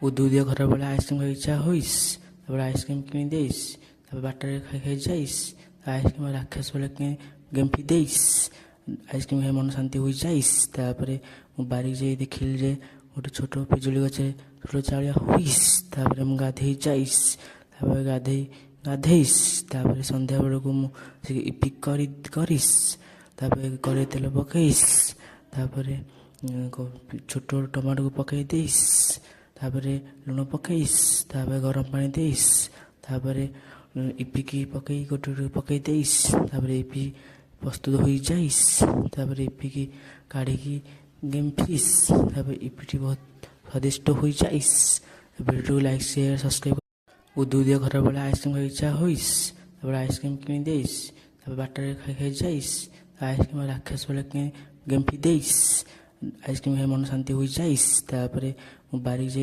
ଉଦୁଉଦିଆ ଖରାବେଳେ ଆଇସ୍କ୍ରିମ୍ ଖାଇ ଇଚ୍ଛା ହୋଇସ୍। ତାପରେ ଆଇସ୍କ୍ରିମ୍ କିଣି ଦେଇସ୍। ତାପରେ ବାଟରେ ଖାଇ ଖାଇ ଯାଇସ୍। ଆଇସ୍କ୍ରିମ୍ ରାକ୍ଷସ ବେଳେ ଗେମ୍ଫି ଦେଇସ୍। ଆଇସ୍କ୍ରିମ୍ ଖାଇ ମନ ଶାନ୍ତି ହୋଇଯାଇସ୍। ତାପରେ ମୁଁ ବାରିକି ଯାଇ ଦେଖିଲି ଯେ ଗୋଟେ ଛୋଟ ପିଜୁଳି ଗଛରେ ଛୋଟ ଚାଉଳିଆ ହୋଇସ୍। ତାପରେ ମୁଁ ଗାଧେଇ ଯାଇସ୍। ତାପରେ ଗାଧେଇସ୍। ତାପରେ ସନ୍ଧ୍ୟା ବେଳକୁ ମୁଁ ଇପି କରିସ୍। ତାପରେ କଡ଼େଇ ତେଲ ପକେଇସ୍। ତାପରେ ଛୋଟ ଟମାଟୋକୁ ପକେଇ ଦେଇସ୍। ତାପରେ ଲୁଣ ପକେଇସ୍। ତାପରେ ଗରମ ପାଣି ଦେଇସ୍। ତାପରେ ଇପିକି ଗୋଟେ ପକେଇ ଦେଇସ୍। ତାପରେ ଇପି ପ୍ରସ୍ତୁତ ହୋଇଯାଇସ୍। ତାପରେ ଇପିକି କାଢ଼ିକି ଗେମ୍ଫିସ୍। ତାପରେ ଇପିଟି ବହୁତ ସ୍ୱାଦିଷ୍ଟ ହୋଇଯାଇସ୍। ଭିଡ଼ିଓକୁ ଲାଇକ୍ ସେୟାର ସବସ୍କ୍ରାଇବ୍। ଉଦୁଉଦିଆ ଖରାବେଳେ ଆଇସ୍କ୍ରିମ୍ ଖାଇ ଇଚ୍ଛା ହୋଇସ୍। ତାପରେ ଆଇସ୍କ୍ରିମ୍ କିଣି ଦେଇସ୍। ତାପରେ ବାଟରେ ଖାଇ ଖାଇ ଯାଇସ୍। ଆଇସ୍କ୍ରିମ୍ ରାକ୍ଷସ ବେଳେ ଗେମ୍ଫି ଦେଇସ୍। ଆଇସ୍କ୍ରିମ୍ ଖାଇ ମନ ଶାନ୍ତି ହୋଇଯାଇସ୍। ତାପରେ ମୁଁ ବାରିକି ଯାଇ